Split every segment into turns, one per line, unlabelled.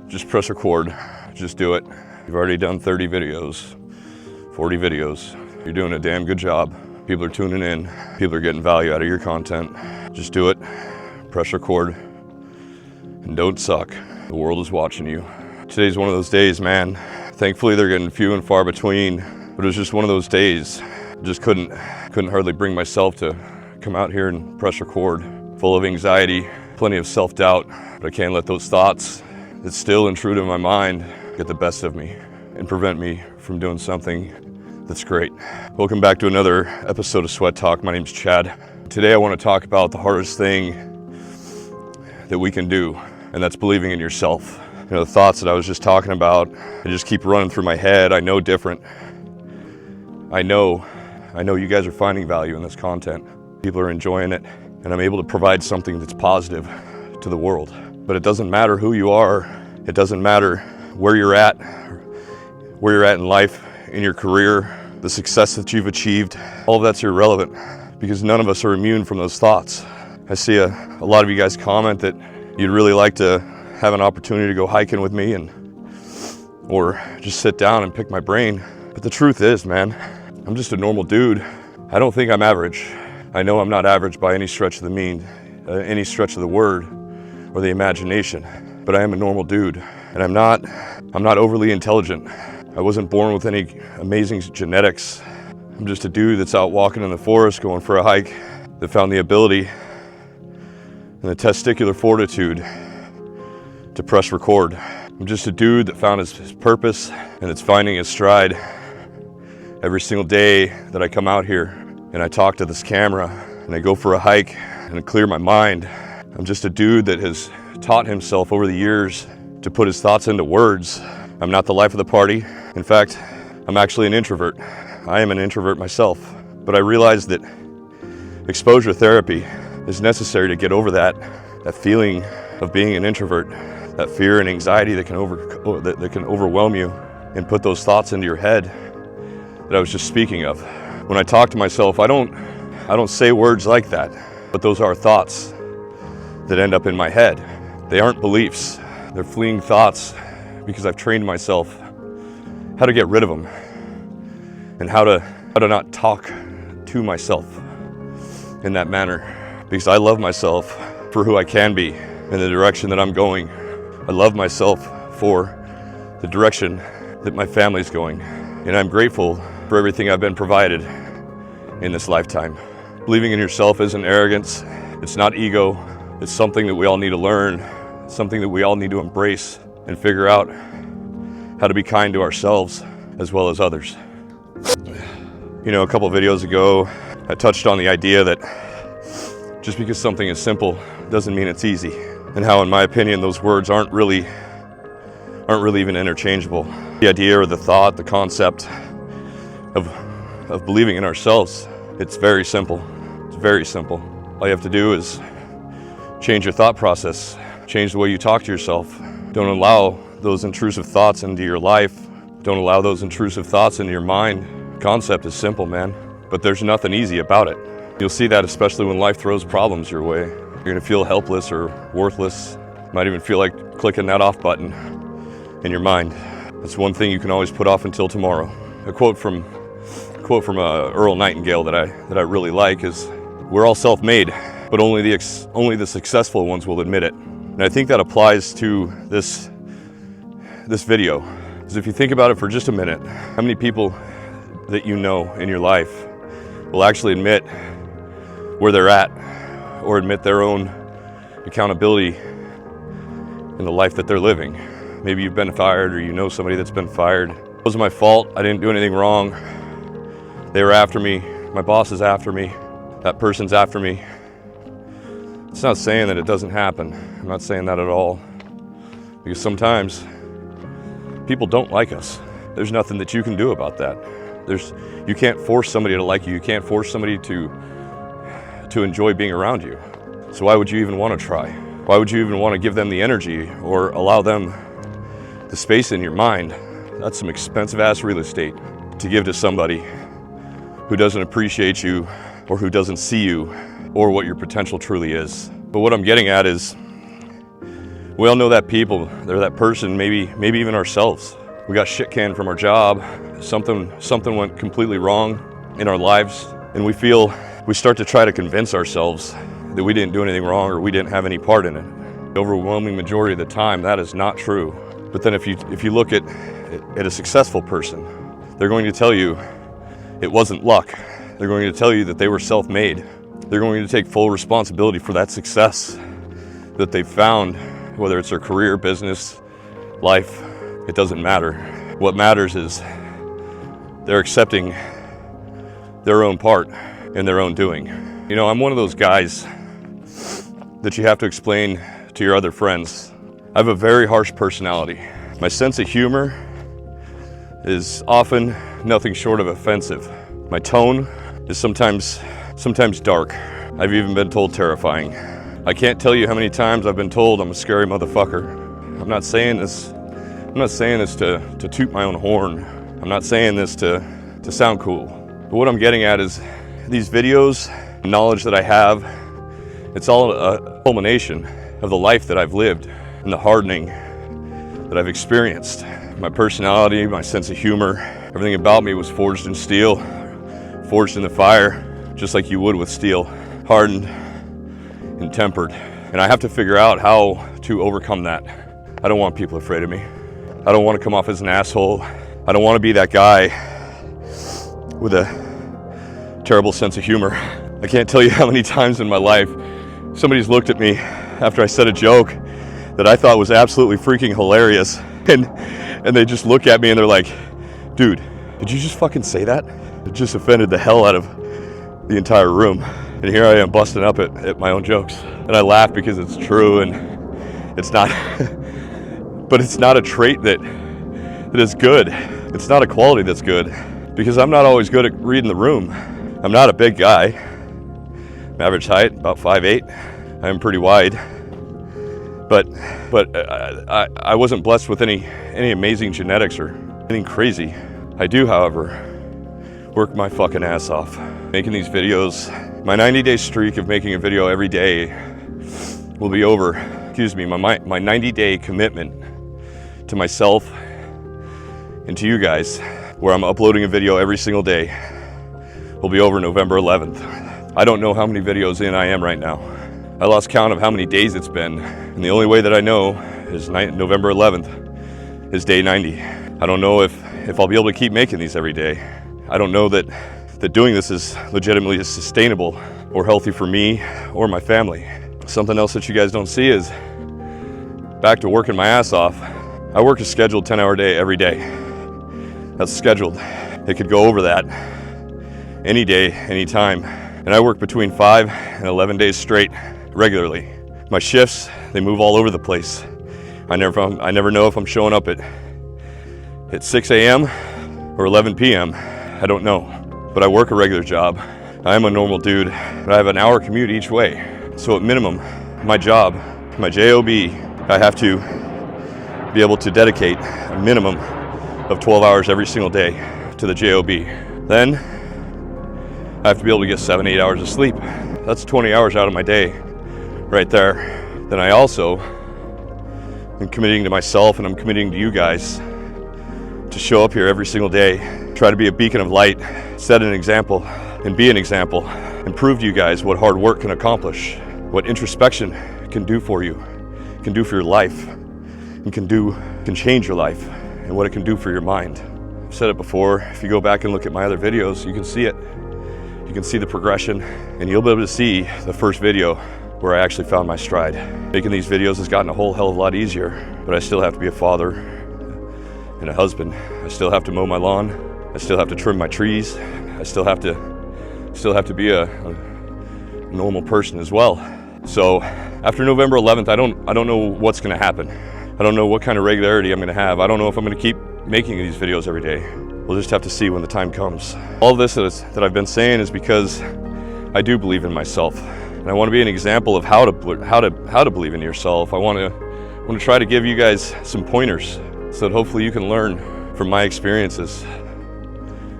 Just press record, just do it. You've already done 30 videos, 40 videos. You're doing a damn good job. People are tuning in, people are getting value out of your content. Just do it, press record, and don't suck. The world is watching you. Today's one of those days, man. Thankfully they're getting few and far between, but it was just one of those days. I just couldn't hardly bring myself to come out here and press record. Full of anxiety, plenty of self-doubt, but I can't let those thoughts that still intrude in my mind get the best of me and prevent me from doing something that's great. Welcome back to another episode of Sweat Talk. My name's Chad. Today I want to talk about the hardest thing that we can do, and that's believing in yourself. You know, the thoughts that I was just talking about, they just keep running through my head. I know different. I know you guys are finding value in this content. People are enjoying it, and I'm able to provide something that's positive to the world. But it doesn't matter who you are. It doesn't matter where you're at in life, in your career, the success that you've achieved. All of that's irrelevant because none of us are immune from those thoughts. I see a lot of you guys comment that you'd really like to have an opportunity to go hiking with me or just sit down and pick my brain. But the truth is, man, I'm just a normal dude. I don't think I'm average. I know I'm not average by any stretch of any stretch of the word or the imagination, but I am a normal dude, and I'm not overly intelligent. I wasn't born with any amazing genetics. I'm just a dude that's out walking in the forest, going for a hike, that found the ability and the testicular fortitude to press record. I'm just a dude that found his purpose, and it's finding his stride every single day that I come out here and I talk to this camera and I go for a hike and I clear my mind. I'm just a dude that has taught himself over the years to put his thoughts into words. I'm not the life of the party. In fact, I'm actually an introvert. I am an introvert myself, but I realized that exposure therapy is necessary to get over that feeling of being an introvert, that fear and anxiety that can overwhelm you and put those thoughts into your head that I was just speaking of. When I talk to myself, I don't say words like that, but those are thoughts that end up in my head. They aren't beliefs. They're fleeting thoughts because I've trained myself how to get rid of them and how to not talk to myself in that manner, because I love myself for who I can be in the direction that I'm going. I love myself for the direction that my family's going, and I'm grateful for everything I've been provided in this lifetime. Believing in yourself isn't arrogance. It's not ego. It's something that we all need to learn, something that we all need to embrace and figure out how to be kind to ourselves as well as others. You know, a couple videos ago, I touched on the idea that just because something is simple doesn't mean it's easy, and how, in my opinion, those words aren't really even interchangeable. The idea or the thought, the concept of believing in ourselves, it's very simple. It's very simple. All you have to do is change your thought process, change the way you talk to yourself. Don't allow those intrusive thoughts into your life. Don't allow those intrusive thoughts into your mind. The concept is simple, man, but there's nothing easy about it. You'll see that especially when life throws problems your way. You're gonna feel helpless or worthless. Might even feel like clicking that off button in your mind. That's one thing you can always put off until tomorrow. A quote from Earl Nightingale that I really like is, "We're all self-made, but only the successful ones will admit it." And I think that applies to this video. Because if you think about it for just a minute, how many people that you know in your life will actually admit where they're at or admit their own accountability in the life that they're living? Maybe you've been fired, or you know somebody that's been fired. It wasn't my fault. I didn't do anything wrong. They were after me. My boss is after me. That person's after me. It's not saying that it doesn't happen. I'm not saying that at all. Because sometimes people don't like us. There's nothing that you can do about that. You can't force somebody to like you. You can't force somebody to enjoy being around you. So why would you even want to try? Why would you even want to give them the energy or allow them the space in your mind? That's some expensive ass real estate to give to somebody who doesn't appreciate you or who doesn't see you or what your potential truly is. But what I'm getting at is, We all know that people, they're that person, maybe even ourselves. We got shit canned from our job, something went completely wrong in our lives, and we start to try to convince ourselves that we didn't do anything wrong or we didn't have any part in it. The overwhelming majority of the time, that is not true. But then if you look at a successful person, they're going to tell you it wasn't luck. They're going to tell you that they were self-made. They're going to take full responsibility for that success that they've found, whether it's their career, business, life, it doesn't matter. What matters is they're accepting their own part in their own doing. You know, I'm one of those guys that you have to explain to your other friends. I have a very harsh personality. My sense of humor is often nothing short of offensive. My tone is sometimes dark. I've even been told terrifying. I can't tell you how many times I've been told I'm a scary motherfucker. I'm not saying this to toot my own horn. I'm not saying this to sound cool. But what I'm getting at is these videos, knowledge that I have, it's all a culmination of the life that I've lived and the hardening that I've experienced. My personality, my sense of humor, everything about me was forged in steel, forged in the fire, just like you would with steel, hardened and tempered. And I have to figure out how to overcome that. I don't want people afraid of me. I don't want to come off as an asshole. I don't want to be that guy with a terrible sense of humor. I can't tell you how many times in my life somebody's looked at me after I said a joke that I thought was absolutely freaking hilarious, and they just look at me and they're like, dude, did you just fucking say that? It just offended the hell out of the entire room. And here I am busting up at my own jokes. And I laugh because it's true, and it's not, but it's not a trait that is good. It's not a quality that's good, because I'm not always good at reading the room. I'm not a big guy. I'm average height, about 5'8". I'm pretty wide. But I wasn't blessed with any amazing genetics or anything crazy. I do, however, work my fucking ass off making these videos. My 90-day streak of making a video every day will be over. My 90-day commitment to myself and to you guys, where I'm uploading a video every single day, will be over November 11th. I don't know how many videos in I am right now. I lost count of how many days it's been, and the only way that I know is November 11th is day 90. I don't know if I'll be able to keep making these every day. I don't know that doing this is legitimately sustainable or healthy for me or my family. Something else that you guys don't see is back to working my ass off. I work a scheduled 10-hour day every day. That's scheduled. It could go over that any day, anytime. And I work between 5 and 11 days straight, regularly. My shifts, they move all over the place. I never know if I'm showing up at 6 a.m. or 11 p.m. I don't know. But I work a regular job. I am a normal dude, but I have an hour commute each way. So at minimum, my job, my JOB, I have to be able to dedicate a minimum of 12 hours every single day to the JOB. Then I have to be able to get 7-8 hours of sleep. That's 20 hours out of my day right there. Then I also am committing to myself, and I'm committing to you guys to show up here every single day, try to be a beacon of light, set an example, and be an example, and prove to you guys what hard work can accomplish, what introspection can do for you, can do for your life, and can change your life, and what it can do for your mind. I've said it before. If you go back and look at my other videos, you can see it. You can see the progression, and you'll be able to see the first video where I actually found my stride. Making these videos has gotten a whole hell of a lot easier, but I still have to be a father and a husband. I still have to mow my lawn. I still have to trim my trees. I still have to be a normal person as well. So after November 11th, I don't know what's going to happen. I don't know what kind of regularity I'm going to have. I don't know if I'm going to keep making these videos every day. We'll just have to see when the time comes. All of this that I've been saying is because I do believe in myself, and I want to be an example of how to believe in yourself. I want to try to give you guys some pointers so that hopefully you can learn from my experiences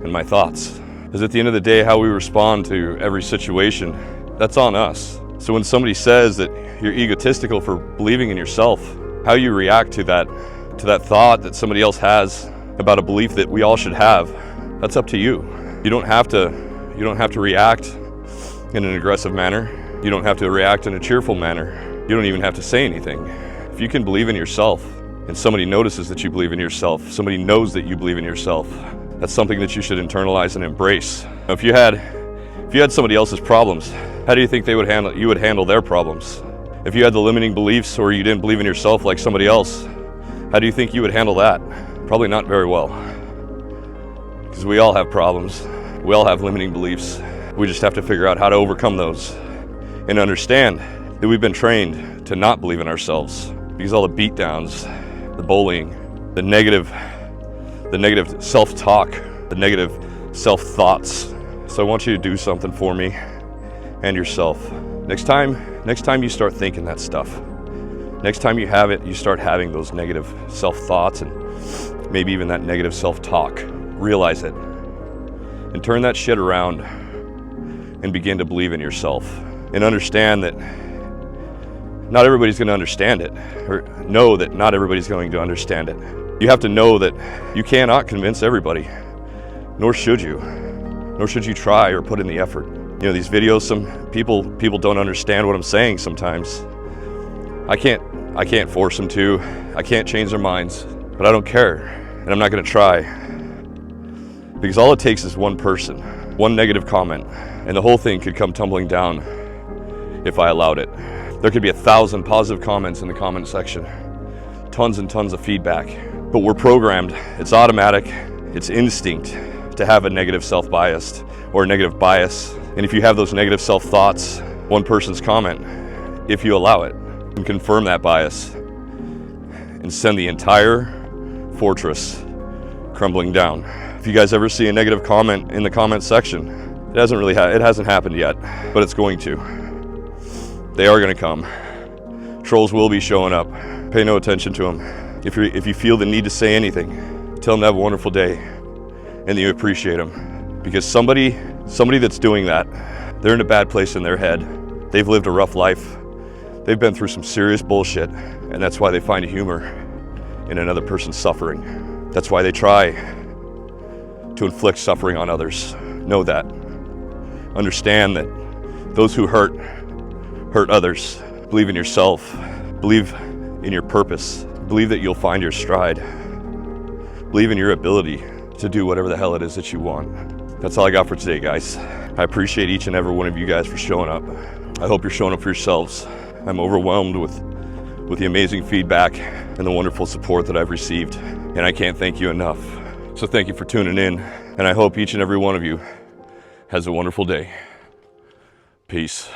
and my thoughts. Because at the end of the day, how we respond to every situation, that's on us. So when somebody says that you're egotistical for believing in yourself, How you react to that thought that somebody else has about a belief that we all should have, that's up to you. You don't have to react in an aggressive manner. You don't have to react in a cheerful manner. You don't even have to say anything. If you can believe in yourself and somebody notices that you believe in yourself, somebody knows that you believe in yourself, that's something that you should internalize and embrace. Now, if you had somebody else's problems, how do you think you would handle their problems? If you had the limiting beliefs or you didn't believe in yourself like somebody else, how do you think you would handle that? Probably not very well. Because we all have problems. We all have limiting beliefs. We just have to figure out how to overcome those and understand that we've been trained to not believe in ourselves because all the beatdowns, the bullying, the negative self-talk, the negative self-thoughts. So I want you to do something for me and yourself. Next time you start thinking that stuff, next time you have it, you start having those negative self-thoughts and maybe even that negative self-talk, realize it and turn that shit around and begin to believe in yourself and understand that not everybody's going to understand it, or know that not everybody's going to understand it. You have to know that you cannot convince everybody, nor should you try or put in the effort. You know, these videos, some people don't understand what I'm saying sometimes. I can't force them to. I can't change their minds, but I don't care, and I'm not going to try. Because all it takes is one person, one negative comment, and the whole thing could come tumbling down if I allowed it. There could be 1,000 positive comments in the comment section, tons and tons of feedback, but we're programmed, it's automatic, it's instinct to have a negative self-bias or a negative bias. And if you have those negative self-thoughts, one person's comment, if you allow it, can confirm that bias and send the entire fortress crumbling down. If you guys ever see a negative comment in the comment section, it hasn't happened yet, but it's going to. They are going to come. Trolls will be showing up. Pay no attention to them. If you feel the need to say anything, tell them to have a wonderful day and that you appreciate them. Because somebody that's doing that, they're in a bad place in their head. They've lived a rough life. They've been through some serious bullshit, and that's why they find humor in another person's suffering. That's why they try to inflict suffering on others. Know that. Understand that those who hurt others. Believe in yourself. Believe in your purpose. Believe that you'll find your stride. Believe in your ability to do whatever the hell it is that you want. That's all I got for today, guys. I appreciate each and every one of you guys for showing up. I hope you're showing up for yourselves. I'm overwhelmed with the amazing feedback and the wonderful support that I've received, and I can't thank you enough. So thank you for tuning in, and I hope each and every one of you has a wonderful day. Peace.